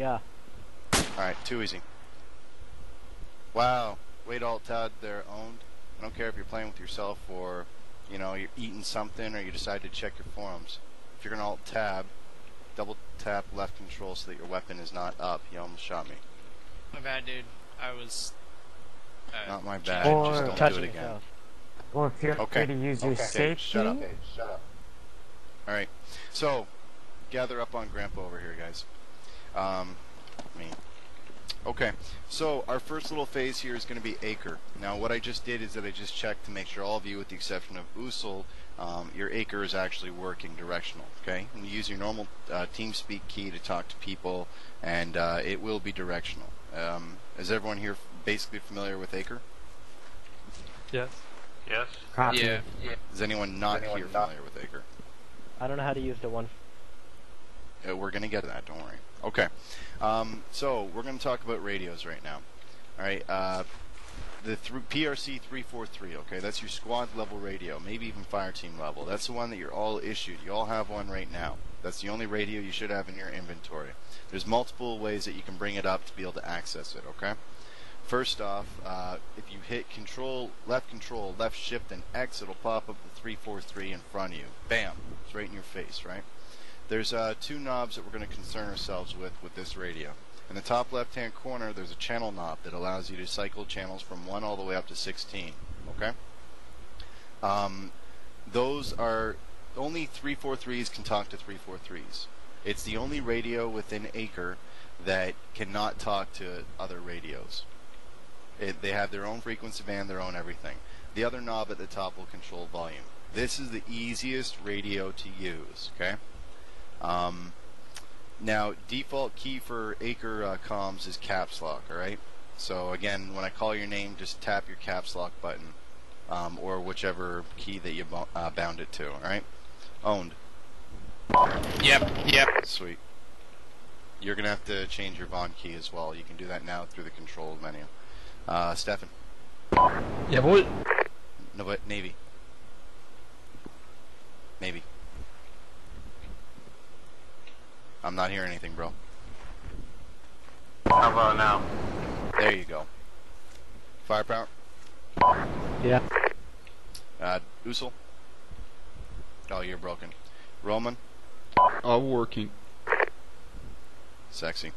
Yeah. Alright, too easy. Wow. Wait, Alt-Tab, they're owned. I don't care if you're playing with yourself or, you know, you're eating something or you decide to check your forums. If you're going to Alt-Tab, double tap left control so that your weapon is not up. You almost shot me. My bad, dude. I was... not my bad, Or just don't touching do it again. yourself. Or if you're free to use your safety. Shut up. Alright, so, gather up on Grandpa over here, guys. Me. Okay, so our first little phase here is going to be ACRE. Now, what I just did is that I just checked to make sure all of you, with the exception of Usul, your ACRE is actually working directional, okay? And you use your normal TeamSpeak key to talk to people, and it will be directional. Is everyone here basically familiar with ACRE? Yes. Yes. Copy. Yeah. Is anyone not here familiar with ACRE? I don't know how to use the one. We're going to get to that, don't worry. Okay, so we're going to talk about radios right now. Alright, the PRC 343, okay, that's your squad level radio, maybe even fire team level. That's the one that you're all issued. You all have one right now. That's the only radio you should have in your inventory. There's multiple ways that you can bring it up to be able to access it, okay? First off, if you hit control, left shift, and X, it'll pop up the 343 in front of you. Bam! It's right in your face, right? There's two knobs that we're going to concern ourselves with this radio. In the top left-hand corner, there's a channel knob that allows you to cycle channels from 1 all the way up to 16, okay? Those are, only 343s can talk to 343s. It's the only radio within ACRE that cannot talk to other radios. They have their own frequency band, their own everything. The other knob at the top will control volume. This is the easiest radio to use, okay? Now, default key for ACRE comms is caps lock, alright? So again, when I call your name, just tap your caps lock button, or whichever key that you bound it to, alright? Owned. Yep. Sweet. You're going to have to change your Vaughn key as well. You can do that now through the control menu. Stefan. Jawohl. No, but Navy. Maybe. I'm not hearing anything, bro. How about now? There you go. Firepower. Yeah. Usul. Oh, you're broken. Roman. Working. Sexy.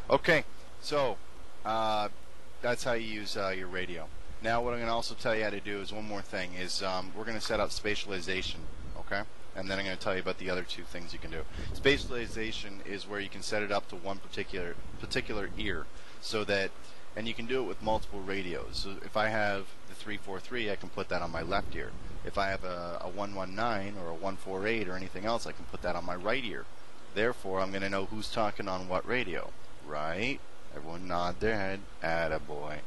Okay, so that's how you use your radio. Now what I'm going to also tell you how to do is one more thing, is we're going to set up Spacialzation, okay? And then I'm going to tell you about the other two things you can do. Spacialzation is where you can set it up to one particular ear, so that, and you can do it with multiple radios. So if I have the 343, I can put that on my left ear. If I have a 119 or a 148 or anything else, I can put that on my right ear. Therefore, I'm going to know who's talking on what radio, right? Everyone nod their head. Attaboy.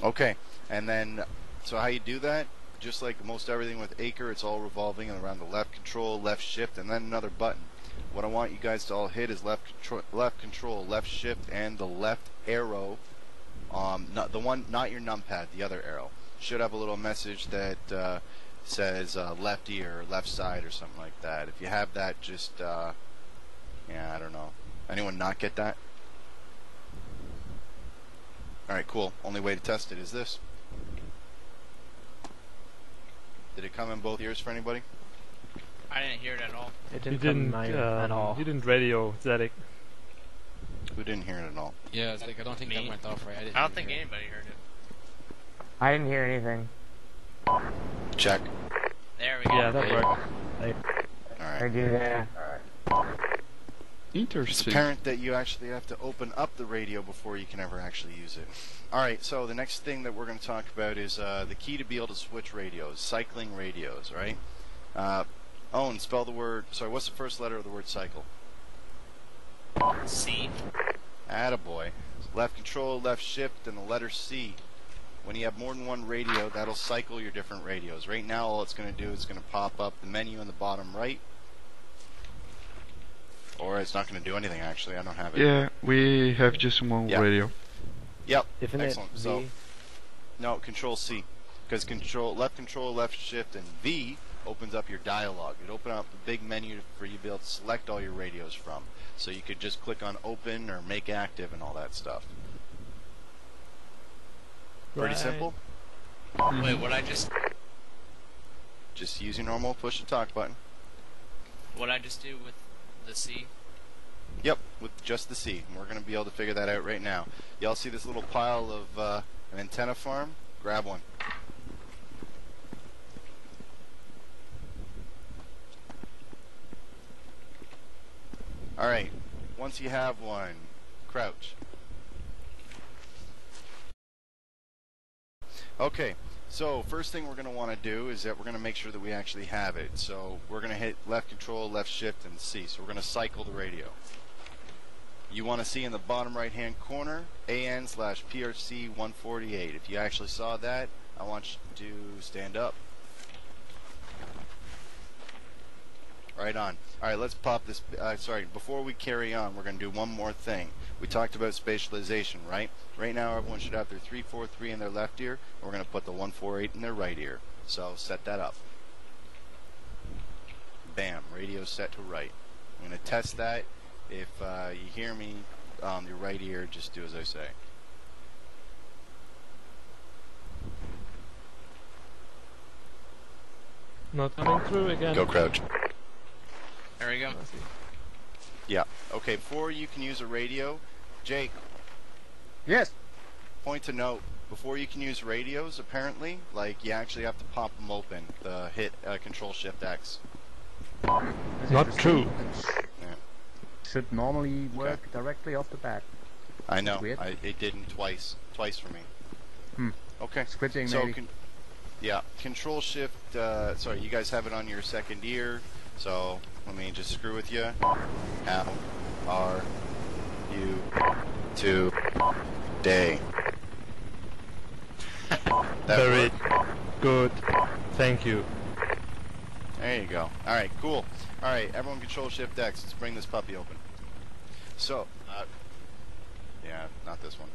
Okay, and then, so how you do that? Just like most everything with ACRE, it's all revolving around the left control, left shift, and then another button. What I want you guys to all hit is left control, left shift, and the left arrow. Not your numpad, the other arrow. Should have a little message that says left ear, or left side, or something like that. If you have that, just yeah, I don't know. Anyone not get that? Alright, cool. Only way to test it is this. Did it come in both ears for anybody? I didn't hear it at all. It You didn't come in didn't, my ear at all. you didn't radio, Zedek. Who didn't hear it at all? Yeah, it's like, I don't think that went off right. I don't think anybody heard it. I didn't hear anything. Check. There we go. Yeah, that worked. I Alright. do that. It's Interesting. apparent that you actually have to open up the radio before you can ever actually use it. Alright, so the next thing that we're going to talk about is the key to be able to switch radios, cycling radios, right? Owen, spell the word, sorry, what's the first letter of the word cycle? C. Attaboy. Left control, left shift, and the letter C. When you have more than one radio, that'll cycle your different radios. Right now, all it's going to do is going to pop up the menu in the bottom right. Or it's not going to do anything, actually. I don't have it. Yeah, we have just one radio. Yep. Isn't Excellent. it So, V? no, Control C. Because left control, left shift, and V opens up your dialog. It opens up a big menu for you to be able to select all your radios from. So you could just click on open or make active and all that stuff. Pretty simple. Wait, what I just use your normal push to talk button. what I just do with the C? Yep, with just the C. And we're going to be able to figure that out right now. Y'all see this little pile of an antenna farm? Grab one. Alright, once you have one, crouch. Okay, so first thing we're going to want to do is that we're going to make sure that we actually have it. So we're going to hit left control, left shift, and C. So we're going to cycle the radio. You want to see in the bottom right hand corner AN/PRC 148. If you actually saw that, I want you to stand up. Right on. Alright, let's pop this. Sorry, before we carry on, we're going to do one more thing. We talked about spatialization, right? Right now, everyone should have their 343 in their left ear, and we're going to put the 148 in their right ear. So, set that up. Bam, radio set to right. I'm going to test that. If you hear me on your right ear, just do as I say. Not coming through again. Go crouch. There we go. Yeah. Okay, before you can use a radio, Jake, Yes. point to note, before you can use radios, apparently, like, you actually have to pop them open. Hit Ctrl Shift X. Not true. Yeah. Should normally work directly off the bat. I know. Weird. It didn't twice for me. Okay. Switching So, maybe. yeah, Control Shift. Sorry, you guys have it on your second ear. So let me just screw with you. How are you today? Very good. Thank you. There you go. All right, cool. All right, everyone, Control Shift X. Let's bring this puppy open. So, yeah, not this one.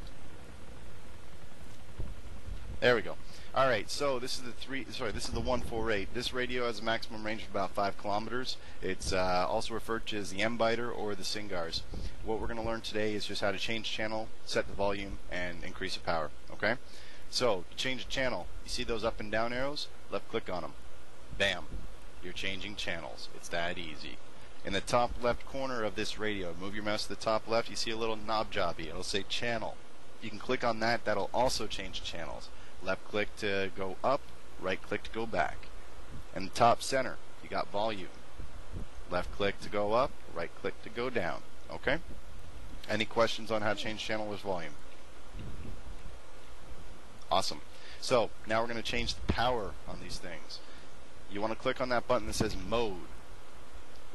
There we go. All right, so this is the 148. This radio has a maximum range of about 5 kilometers. It's also referred to as the M-biter or the Singars. What we're going to learn today is just how to change channel, set the volume, and increase the power. Okay? So, to change the channel, you see those up and down arrows? Left click on them. Bam. You're changing channels. It's that easy. In the top left corner of this radio, move your mouse to the top left, you see a little knob jobby. It'll say channel. You can click on that. That'll also change channels. Left click to go up, right click to go back. In the top center, you got volume. Left click to go up, right click to go down. Okay? Any questions on how to change channel with volume? Awesome. So, now we're going to change the power on these things. You want to click on that button that says mode.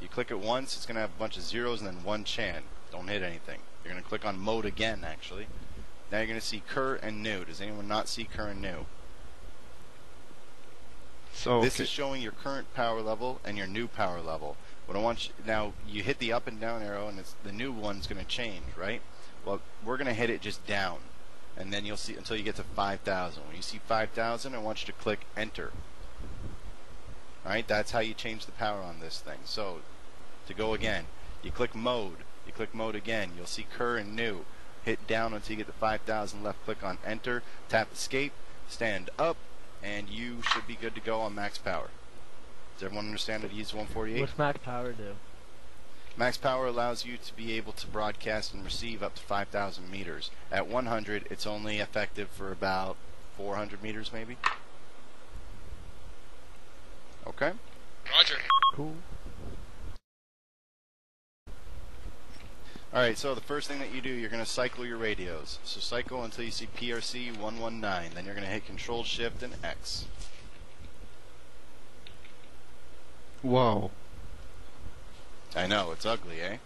You click it once, it's going to have a bunch of zeros and then one chan. Don't hit anything. You're going to click on mode again, actually. Now you're going to see cur and new. Does anyone not see cur and new? So This is showing your current power level and your new power level. What I want you, now you hit the up and down arrow and it's, the new one's going to change, right? Well, we're going to hit it just down. And then you'll see until you get to 5,000. When you see 5,000, I want you to click enter. Alright, that's how you change the power on this thing. So, to go again, you click mode. You click mode again. You'll see cur and new. Hit down until you get to 5,000. Left click on enter. Tap escape. Stand up. And you should be good to go on max power. Does everyone understand how to use 148? What's max power do? Max power allows you to be able to broadcast and receive up to 5,000 meters. At 100, it's only effective for about 400 meters maybe. Okay? Roger. Cool. Alright, so the first thing that you do, you're going to cycle your radios. So cycle until you see PRC 119. Then you're going to hit Control Shift and X. Wow. I know, it's ugly, eh?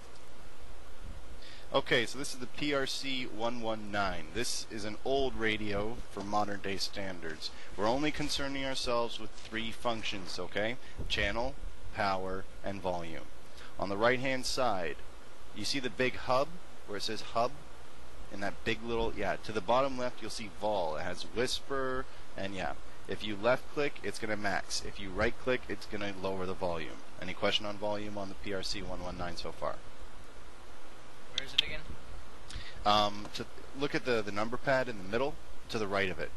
Okay, so this is the PRC 119. This is an old radio for modern day standards. We're only concerning ourselves with 3 functions, okay? Channel, power, and volume. On the right hand side, you see the big hub where it says hub? And that big little, yeah, to the bottom left you'll see vol. It has whisper, And yeah, if you left click, it's going to max. If you right click, it's going to lower the volume. Any question on volume on the PRC 119 so far? Where is it again? To look at the number pad in the middle, to the right of it.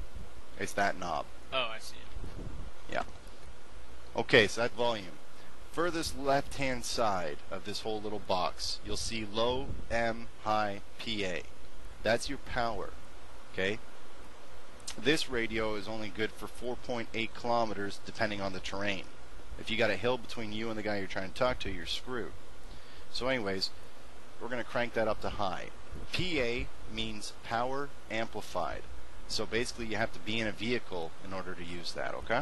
It's that knob. Oh, I see it. Yeah. Okay, so that's volume. Furthest left-hand side of this whole little box, you'll see low, M, high, PA. That's your power. Okay? This radio is only good for 4.8 kilometers depending on the terrain. If you got a hill between you and the guy you're trying to talk to, you're screwed. So anyways, we're going to crank that up to high. PA means power amplified. So basically you have to be in a vehicle in order to use that, okay?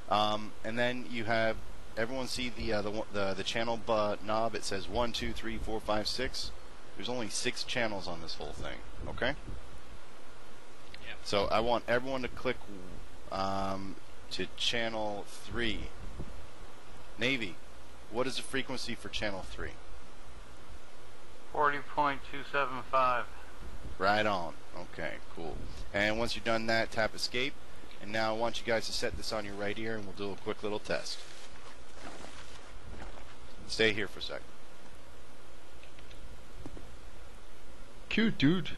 And then you have, everyone see the channel knob? It says 1, 2, 3, 4, 5, 6. There's only 6 channels on this whole thing, okay? Yeah. So I want everyone to click to channel 3. Navy, what is the frequency for channel 3? 40.275. Right on. Okay, cool. And once you've done that, tap escape. And now I want you guys to set this on your right ear and we'll do a quick little test. Stay here for a second. Cute, dude.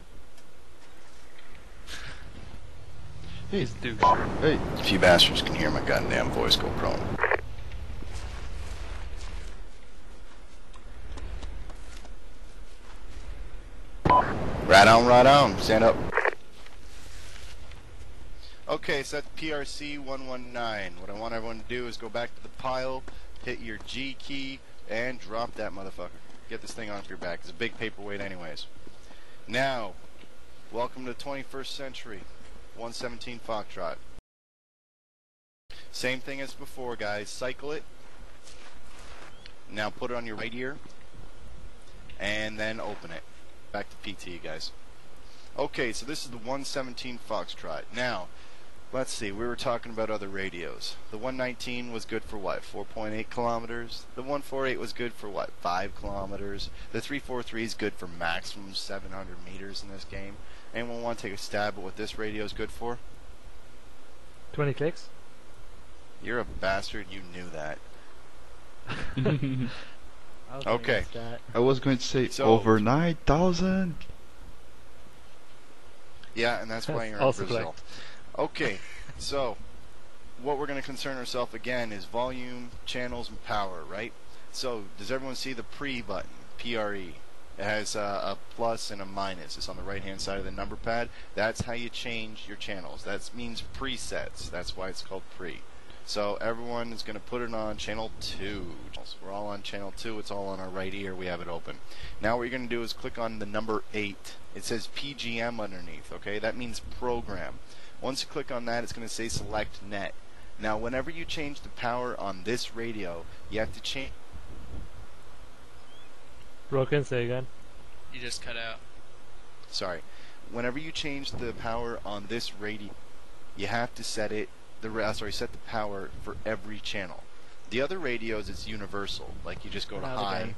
He's douche. Hey. If you bastards can hear my goddamn voice go prone. Right on, right on. Stand up. Okay, so that's PRC 119. What I want everyone to do is go back to the pile, hit your G key, and drop that motherfucker. Get this thing off your back. It's a big paperweight anyways. Now, welcome to the 21st century. 117 Foxtrot. Same thing as before, guys. Cycle it. Now put it on your right ear. And then open it. Back to PT, guys. Okay, so this is the 117 Foxtrot. Now, let's see, we were talking about other radios. The 119 was good for what, 4.8 kilometers? The 148 was good for what, 5 kilometers? The 343 is good for maximum 700 meters in this game. Anyone want to take a stab at what this radio is good for? 20 clicks? You're a bastard, you knew that. Okay. I was going to say So- over 9,000. Yeah, and that's why you're in Also Brazil. Okay, so what we're going to concern ourselves again is volume, channels, and power, right? So does everyone see the pre button, PRE? It has a plus and a minus. It's on the right-hand side of the number pad. That's how you change your channels. That means presets. That's why it's called pre. So everyone is going to put it on channel 2. We're all on channel 2. It's all on our right ear. We have it open. Now what you're going to do is click on the number 8. It says PGM underneath, okay? That means program. Once you click on that, it's going to say select net. Now whenever you change the power on this radio, you have to change... Broken, say again. You just cut out. Sorry. Whenever you change the power on this radio, you have to set it... set the power for every channel. The other radios, it's universal. Like you just go to high. Again.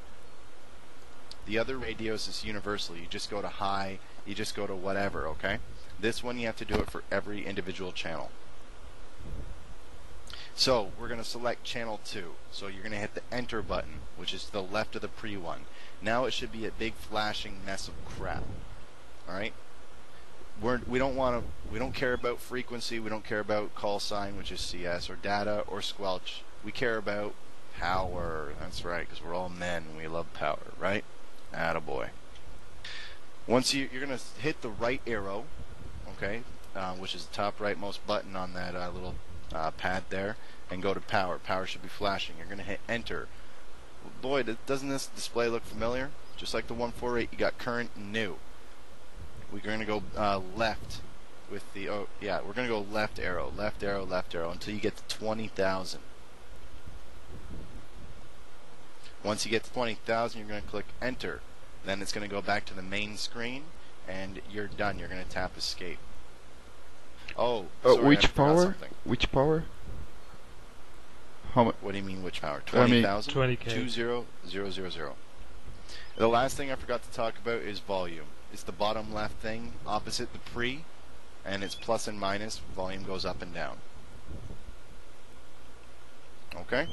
The other radios is universal. You just go to high. You just go to whatever. Okay. This one you have to do it for every individual channel. So we're going to select channel 2. So you're going to hit the enter button, which is to the left of the pre one. Now it should be a big flashing mess of crap. All right. We don't care about frequency, we don't care about call sign, which is CS, or data, or squelch. We care about power. That's right, because we're all men and we love power, right? Attaboy. Once you're going to hit the right arrow, okay, which is the top rightmost button on that little pad there, and go to power. Power should be flashing. You're going to hit enter. Boy, doesn't this display look familiar? Just like the 148, you got current and new. We're going to go left with the, we're going to go left arrow, left arrow, left arrow until you get to 20,000. Once you get to 20,000, you're going to click enter. Then it's going to go back to the main screen, and you're done. You're going to tap escape. Oh, sorry, which power? Which power? How much? What do you mean which power? I mean, 20,000? 20K. 20,000. The last thing I forgot to talk about is volume. It's the bottom left thing opposite the pre. and it's plus and minus, volume goes up and down. Okay?